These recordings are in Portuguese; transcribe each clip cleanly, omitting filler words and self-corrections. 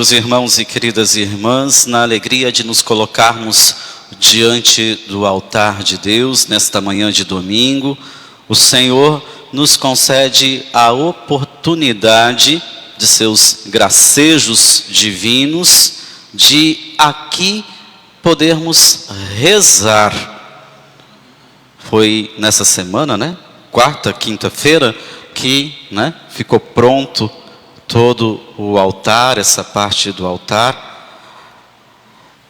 Meus irmãos e queridas irmãs, na alegria de nos colocarmos diante do altar de Deus, nesta manhã de domingo, o Senhor nos concede a oportunidade de seus gracejos divinos, de aqui podermos rezar. Foi nessa semana, quarta, quinta-feira, que ficou pronto todo o altar, essa parte do altar.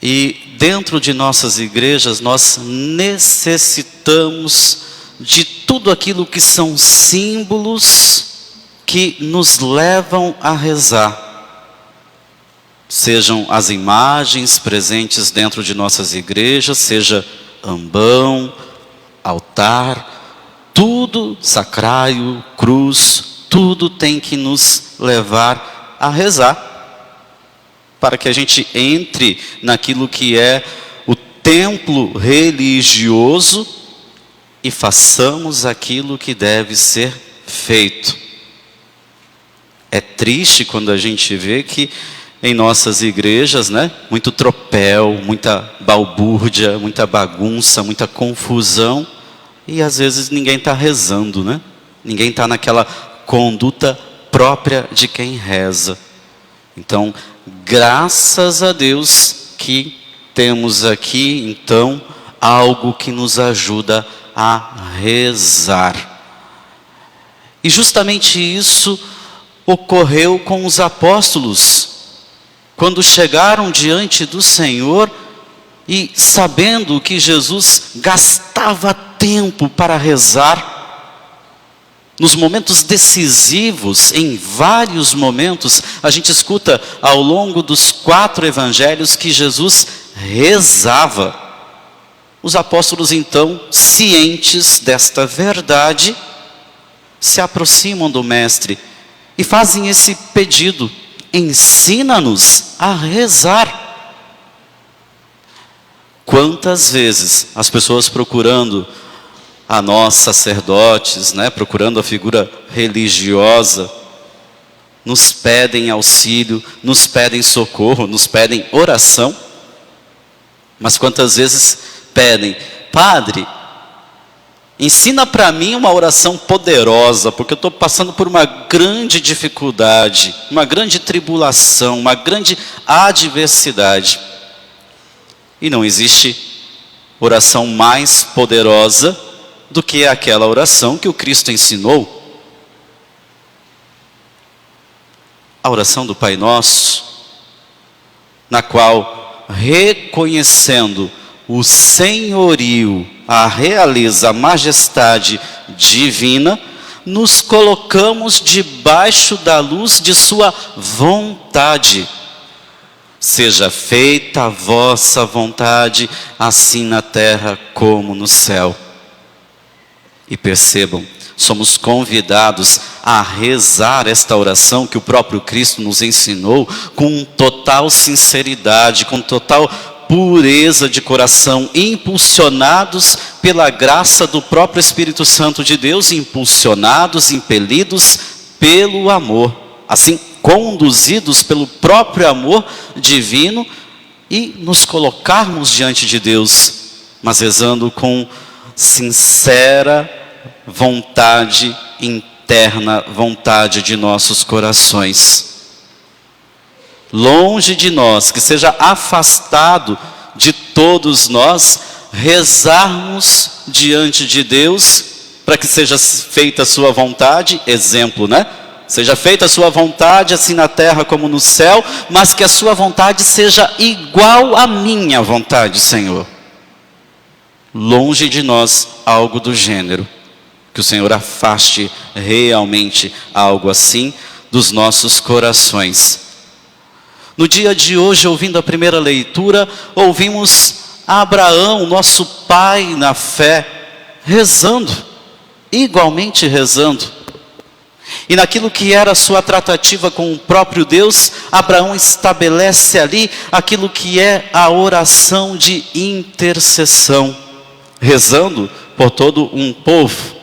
E dentro de nossas igrejas nós necessitamos de tudo aquilo que são símbolos que nos levam a rezar. Sejam as imagens presentes dentro de nossas igrejas, seja ambão, altar, tudo, sacrário, cruz, tudo tem que nos levar a rezar, para que a gente entre naquilo que é o templo religioso e façamos aquilo que deve ser feito. É triste quando a gente vê que em nossas igrejas, muito tropel, muita balbúrdia, muita bagunça, muita confusão, e às vezes ninguém está rezando, Ninguém está naquela conduta própria de quem reza. Então, graças a Deus que temos aqui, então, algo que nos ajuda a rezar. E justamente isso ocorreu com os apóstolos, quando chegaram diante do Senhor e sabendo que Jesus gastava tempo para rezar, nos momentos decisivos, em vários momentos, a gente escuta ao longo dos 4 evangelhos que Jesus rezava. Os apóstolos então, cientes desta verdade, se aproximam do Mestre e fazem esse pedido: ensina-nos a rezar. Quantas vezes as pessoas procurando a nós sacerdotes, procurando a figura religiosa, nos pedem auxílio, nos pedem socorro, nos pedem oração, mas quantas vezes pedem: Padre, ensina para mim uma oração poderosa, porque eu estou passando por uma grande dificuldade, uma grande tribulação, uma grande adversidade. E não existe oração mais poderosa do que aquela oração que o Cristo ensinou. A oração do Pai Nosso, na qual, reconhecendo o senhorio, a realeza, a majestade divina, nos colocamos debaixo da luz de sua vontade. Seja feita a vossa vontade, assim na terra como no céu. E percebam, somos convidados a rezar esta oração que o próprio Cristo nos ensinou com total sinceridade, com total pureza de coração, impulsionados pela graça do próprio Espírito Santo de Deus, impulsionados, impelidos pelo amor, assim conduzidos pelo próprio amor divino, e nos colocarmos diante de Deus, mas rezando com sincera vontade interna, vontade de nossos corações. Longe de nós, que seja afastado de todos nós, rezarmos diante de Deus, para que seja feita a sua vontade, exemplo, Seja feita a sua vontade, assim na terra como no céu, mas que a sua vontade seja igual à minha vontade, Senhor. Longe de nós algo do gênero. Que o Senhor afaste realmente algo assim dos nossos corações. No dia de hoje, ouvindo a primeira leitura, ouvimos Abraão, nosso pai na fé, rezando, igualmente rezando. E naquilo que era a sua tratativa com o próprio Deus, Abraão estabelece ali aquilo que é a oração de intercessão, rezando por todo um povo.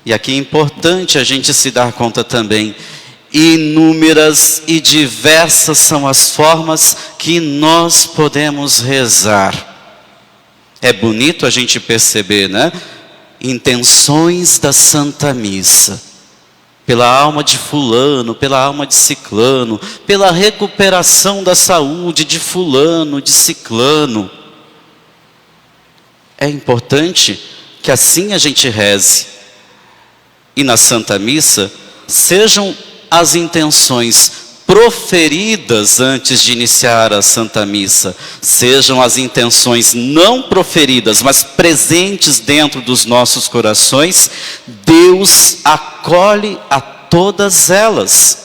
E aqui é importante a gente se dar conta também, Inúmeras e diversas são as formas que nós podemos rezar. É bonito a gente perceber, né? Intenções da Santa Missa. Pela alma de fulano, pela alma de ciclano, pela recuperação da saúde de fulano, de ciclano. É importante que assim a gente reze. E na Santa Missa, sejam as intenções proferidas antes de iniciar a Santa Missa, sejam as intenções não proferidas, mas presentes dentro dos nossos corações, Deus acolhe a todas elas.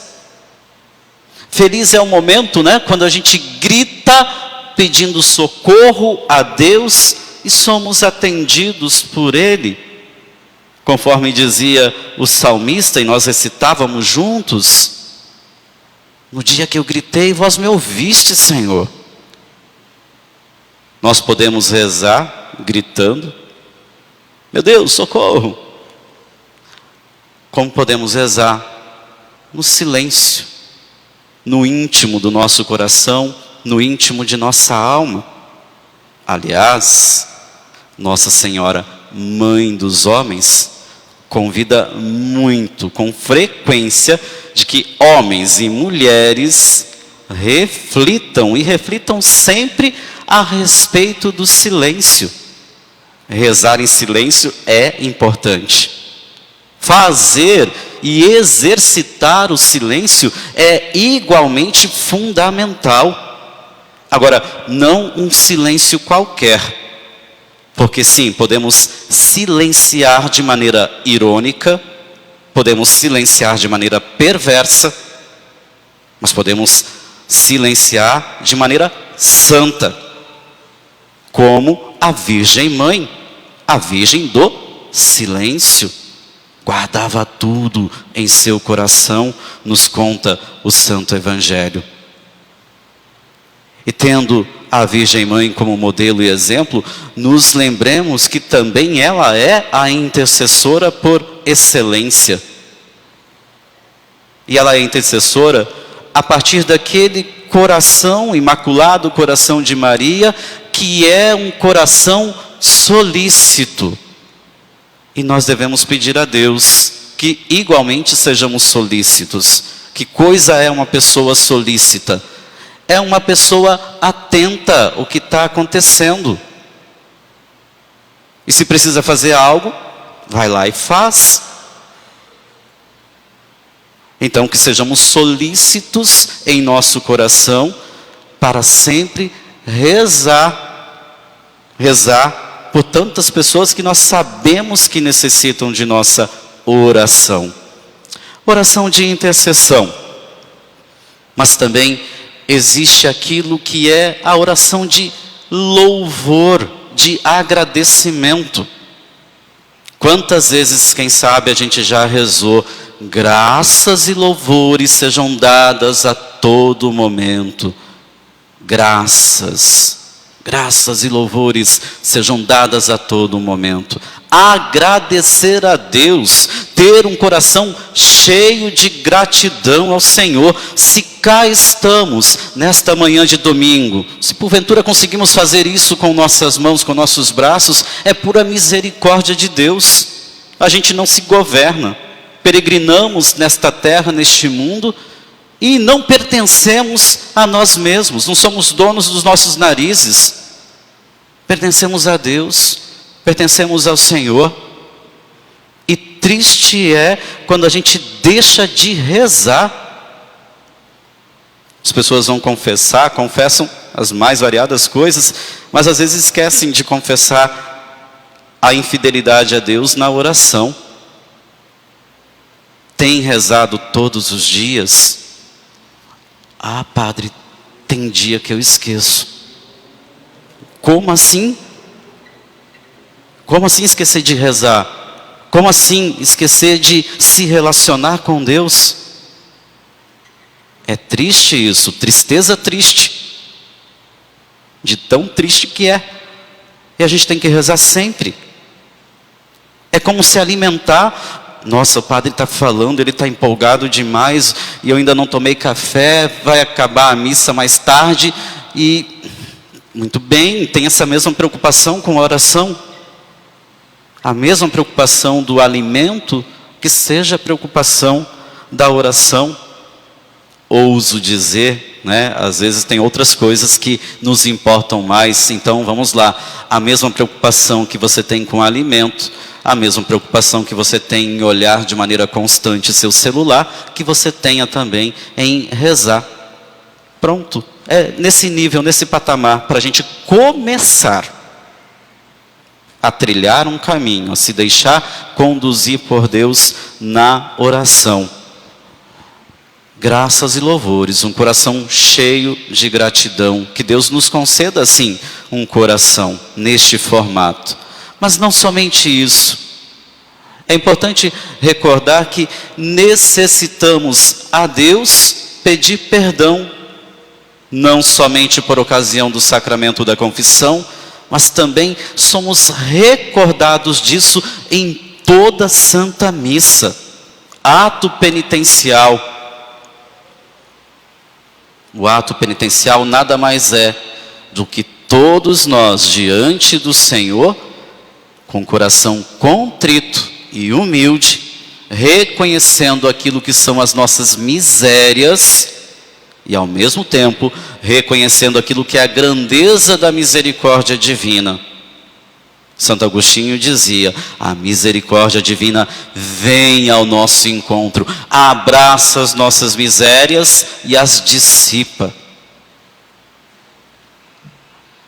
Feliz é o momento, né, quando a gente grita pedindo socorro a Deus e somos atendidos por Ele. Conforme dizia o salmista, e nós recitávamos juntos: no dia que eu gritei, vós me ouviste, Senhor. Nós podemos rezar gritando: meu Deus, socorro. Como podemos rezar? No silêncio, no íntimo do nosso coração, no íntimo de nossa alma. Aliás, Nossa Senhora, Mãe dos homens, convida muito, com frequência, de que homens e mulheres reflitam, e reflitam sempre a respeito do silêncio. Rezar em silêncio é importante. Fazer e exercitar o silêncio é igualmente fundamental. Agora, não um silêncio qualquer. Porque sim, podemos silenciar de maneira irônica, podemos silenciar de maneira perversa, mas podemos silenciar de maneira santa, como a Virgem Mãe, a Virgem do Silêncio, guardava tudo em seu coração, nos conta o Santo Evangelho. E tendo a Virgem Mãe como modelo e exemplo, nos lembremos que também ela é a intercessora por excelência. E ela é intercessora a partir daquele coração imaculado, coração de Maria, que é um coração solícito. E nós devemos pedir a Deus que igualmente sejamos solícitos. Que coisa é uma pessoa solícita? É uma pessoa atenta ao que está acontecendo. E se precisa fazer algo, vai lá e faz. Então que sejamos solícitos em nosso coração para sempre rezar. Rezar por tantas pessoas que nós sabemos que necessitam de nossa oração. Oração de intercessão. Mas também existe aquilo que é a oração de louvor, de agradecimento. Quantas vezes, quem sabe, a gente já rezou: graças e louvores sejam dadas a todo momento. Graças e louvores sejam dadas a todo momento. Agradecer a Deus, ter um coração cheio de gratidão ao Senhor. Se cá estamos, nesta manhã de domingo, se porventura conseguimos fazer isso com nossas mãos, com nossos braços, é pura misericórdia de Deus. A gente não se governa, peregrinamos nesta terra, neste mundo, e não pertencemos a nós mesmos, não somos donos dos nossos narizes. Pertencemos a Deus, pertencemos ao Senhor. E triste é quando a gente deixa de rezar. As pessoas vão confessar, confessam as mais variadas coisas, mas às vezes esquecem de confessar a infidelidade a Deus na oração. Tem rezado todos os dias? Ah, padre, tem dia que eu esqueço. Como assim? Como assim esquecer de rezar? Como assim esquecer de se relacionar com Deus? É triste isso, tristeza triste. De tão triste que é. E a gente tem que rezar sempre. É como se alimentar nossa, o padre está falando, ele está empolgado demais, e eu ainda não tomei café, vai acabar a missa mais tarde, e muito bem, tem essa mesma preocupação com a oração, a mesma preocupação do alimento, que seja a preocupação da oração. Ouso dizer, né? Às vezes tem outras coisas que nos importam mais, então vamos lá, a mesma preocupação que você tem com o alimento, a mesma preocupação que você tem em olhar de maneira constante seu celular, que você tenha também em rezar. Pronto, é nesse nível, nesse patamar, para a gente começar a trilhar um caminho, a se deixar conduzir por Deus na oração. Graças e louvores, um coração cheio de gratidão, que Deus nos conceda assim um coração neste formato. Mas não somente isso, é importante recordar que necessitamos a Deus pedir perdão, não somente por ocasião do sacramento da confissão, mas também somos recordados disso em toda a Santa Missa, ato penitencial. O ato penitencial nada mais é do que todos nós diante do Senhor, com coração contrito e humilde, reconhecendo aquilo que são as nossas misérias e ao mesmo tempo reconhecendo aquilo que é a grandeza da misericórdia divina. Santo Agostinho dizia, a misericórdia divina vem ao nosso encontro, abraça as nossas misérias e as dissipa.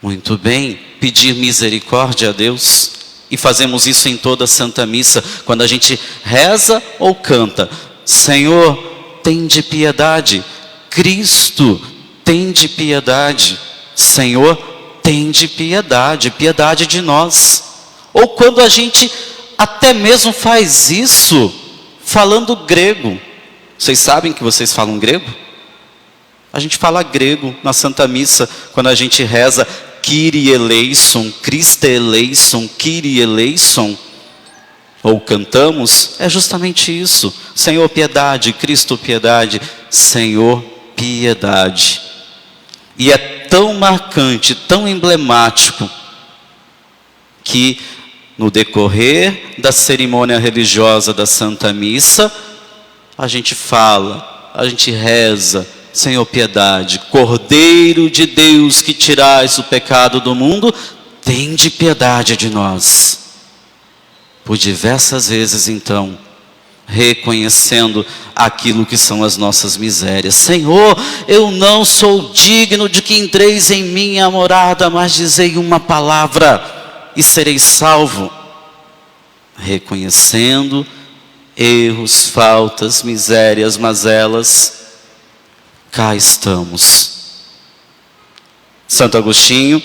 Muito bem, pedir misericórdia a Deus, e fazemos isso em toda a Santa Missa, quando a gente reza ou canta, Senhor, tende piedade, Cristo, tende piedade, Senhor, tende piedade, piedade de nós. Ou quando a gente até mesmo faz isso falando grego. Vocês sabem que vocês falam grego? A gente fala grego na Santa Missa, quando a gente reza Kyrie eleison, Christe eleison, Kyrie eleison, ou cantamos, é justamente isso. Senhor, piedade, Cristo, piedade, Senhor, piedade. E é tão marcante, tão emblemático, que no decorrer da cerimônia religiosa da Santa Missa, a gente fala, a gente reza, Senhor, piedade, Cordeiro de Deus que tirais o pecado do mundo, tende piedade de nós. Por diversas vezes então, reconhecendo aquilo que são as nossas misérias. Senhor, eu não sou digno de que entreis em minha morada, mas dizei uma palavra e serei salvo. Reconhecendo erros, faltas, misérias, mazelas, cá estamos. Santo Agostinho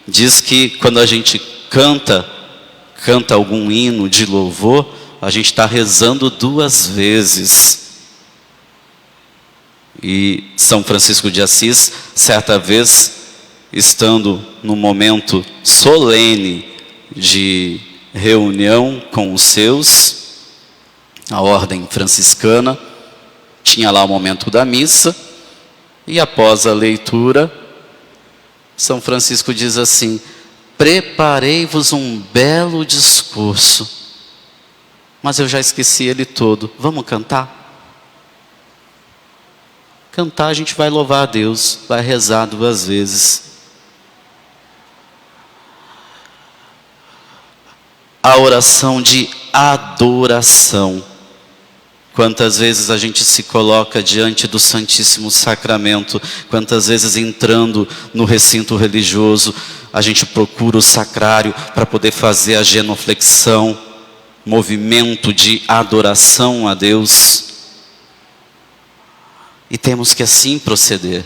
diz que quando a gente canta algum hino de louvor, a gente está rezando duas vezes. E São Francisco de Assis, certa vez, estando num momento solene de reunião com os seus, a ordem franciscana, tinha lá o momento da missa, e após a leitura, São Francisco diz assim, preparei-vos um belo discurso, mas eu já esqueci ele todo, vamos cantar? Cantar, a gente vai louvar a Deus, vai rezar duas vezes. A oração de adoração. Quantas vezes a gente se coloca diante do Santíssimo Sacramento, quantas vezes entrando no recinto religioso, a gente procura o sacrário para poder fazer a genuflexão, movimento de adoração a Deus. E temos que assim proceder.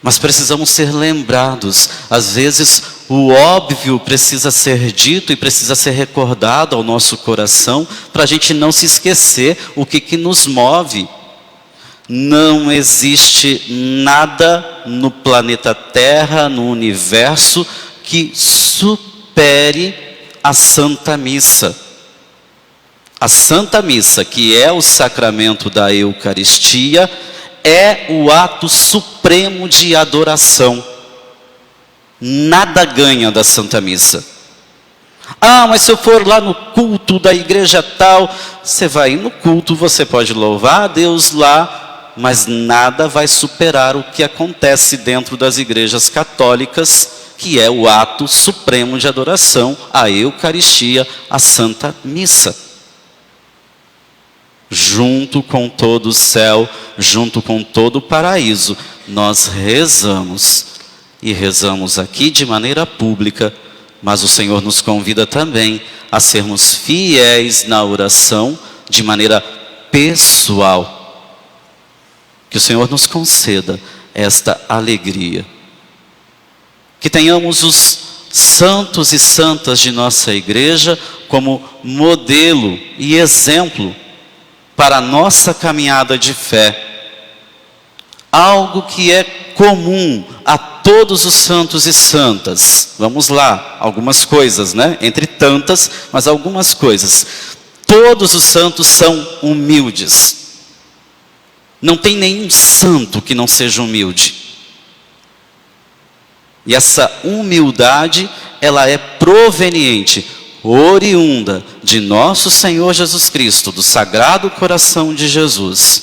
Mas precisamos ser lembrados. Às vezes o óbvio precisa ser dito e precisa ser recordado ao nosso coração, para a gente não se esquecer o que nos move. Não existe nada no planeta Terra, no universo, que supere a Santa Missa. A Santa Missa, que é o sacramento da Eucaristia, é o ato supremo de adoração. Nada ganha da Santa Missa. Ah, mas se eu for lá no culto da igreja tal, você vai no culto, você pode louvar a Deus lá, mas nada vai superar o que acontece dentro das igrejas católicas, que é o ato supremo de adoração, a Eucaristia, a Santa Missa. Junto com todo o céu, junto com todo o paraíso, nós rezamos. E rezamos aqui de maneira pública, mas o Senhor nos convida também a sermos fiéis na oração de maneira pessoal. Que o Senhor nos conceda esta alegria. Que tenhamos os santos e santas de nossa igreja como modelo e exemplo para a nossa caminhada de fé. Algo que é comum a todos os santos e santas. Vamos lá, algumas coisas, né? Entre tantas, mas algumas coisas. Todos os santos são humildes. Não tem nenhum santo que não seja humilde. E essa humildade, ela é proveniente, oriunda de nosso Senhor Jesus Cristo, do Sagrado Coração de Jesus.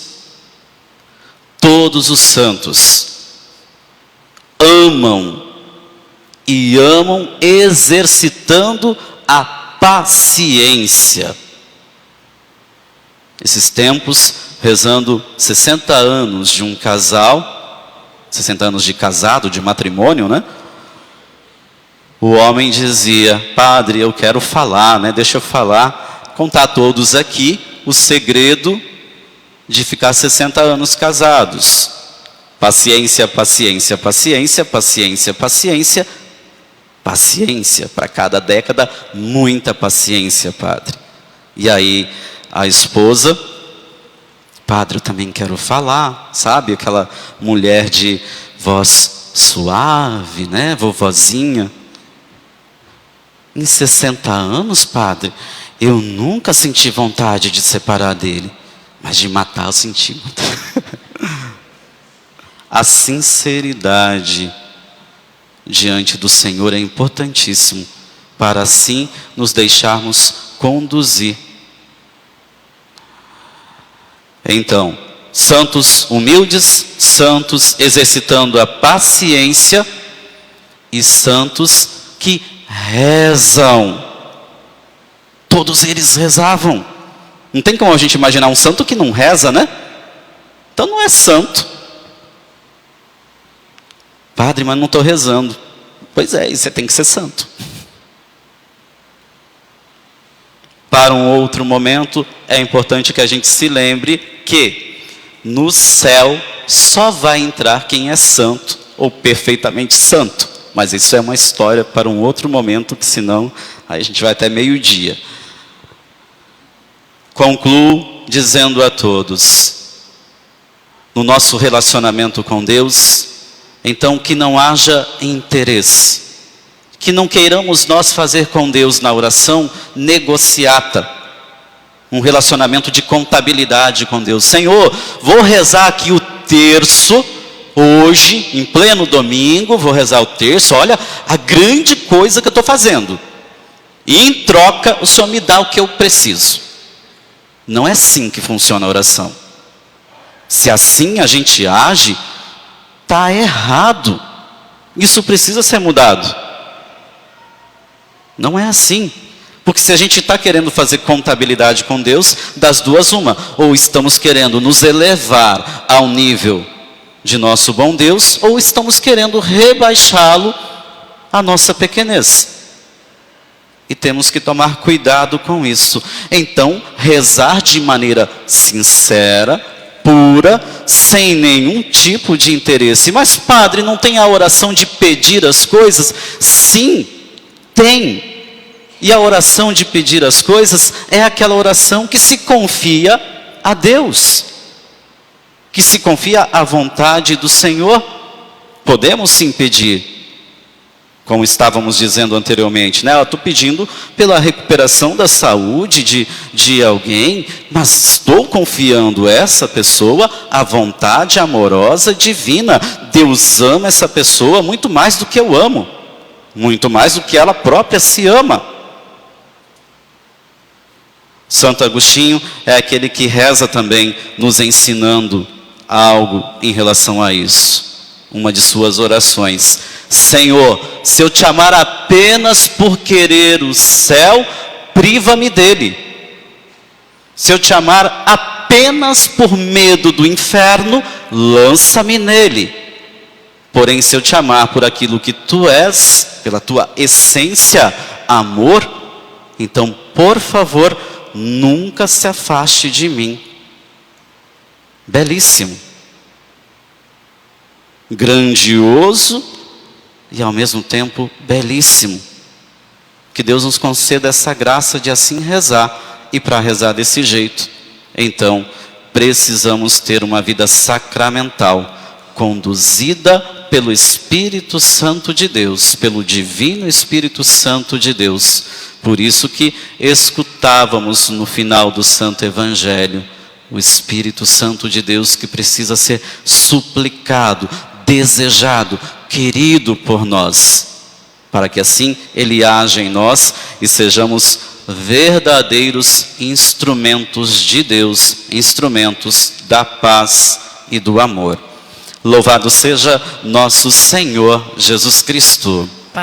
Todos os santos amam e amam exercitando a paciência. Esses tempos, rezando 60 anos de um casal, 60 anos de casado, de matrimônio, né? O homem dizia: padre, eu quero falar, né? Deixa eu falar, contar a todos aqui o segredo de ficar 60 anos casados. Paciência, paciência, paciência, paciência, paciência, paciência. Para cada década, muita paciência, padre. E aí, a esposa: padre, eu também quero falar, sabe? Aquela mulher de voz suave, né? Vovozinha. Em 60 anos, padre, eu nunca senti vontade de separar dele. Mas de matar eu senti. A sinceridade diante do Senhor é importantíssimo, para assim nos deixarmos conduzir. Então, santos humildes, santos exercitando a paciência e santos que rezam. Todos eles rezavam. Não tem como a gente imaginar um santo que não reza, né? Então não é santo. Padre, mas não estou rezando. Pois é, e você tem que ser santo. Para um outro momento, é importante que a gente se lembre que no céu só vai entrar quem é santo ou perfeitamente santo. Mas isso é uma história para um outro momento, que senão aí a gente vai até meio-dia. Concluo dizendo a todos, no nosso relacionamento com Deus, então que não haja interesse, que não queiramos nós fazer com Deus na oração negociata, um relacionamento de contabilidade com Deus. Senhor, vou rezar aqui o terço, hoje, em pleno domingo, vou rezar o terço, olha a grande coisa que eu estou fazendo. E em troca, o Senhor me dá o que eu preciso. Não é assim que funciona a oração. Se assim a gente age, está errado. Isso precisa ser mudado. Não é assim. Porque se a gente está querendo fazer contabilidade com Deus, das duas uma. Ou estamos querendo nos elevar ao nível de nosso bom Deus, ou estamos querendo rebaixá-lo à nossa pequenez. E temos que tomar cuidado com isso. Então, rezar de maneira sincera, pura, sem nenhum tipo de interesse. Mas, padre, não tem a oração de pedir as coisas? Sim, tem. E a oração de pedir as coisas é aquela oração que se confia a Deus, que se confia à vontade do Senhor. Podemos sim pedir. como estávamos dizendo anteriormente, né? Eu estou pedindo pela recuperação da saúde de alguém, mas estou confiando essa pessoa à vontade amorosa divina. Deus ama essa pessoa muito mais do que eu amo, muito mais do que ela própria se ama. Santo Agostinho é aquele que reza também, nos ensinando algo em relação a isso. Uma de suas orações: Senhor, se eu te amar apenas por querer o céu, priva-me dele. Se eu te amar apenas por medo do inferno, lança-me nele. Porém, se eu te amar por aquilo que tu és, pela tua essência, amor, então, por favor, nunca se afaste de mim. Belíssimo. Grandioso e ao mesmo tempo belíssimo. Que Deus nos conceda essa graça de assim rezar, e para rezar desse jeito, então precisamos ter uma vida sacramental, conduzida pelo Espírito Santo de Deus, pelo Divino Espírito Santo de Deus. Por isso que escutávamos no final do Santo Evangelho, o Espírito Santo de Deus que precisa ser suplicado, desejado, querido por nós, para que assim Ele haja em nós e sejamos verdadeiros instrumentos de Deus, instrumentos da paz e do amor. Louvado seja nosso Senhor Jesus Cristo.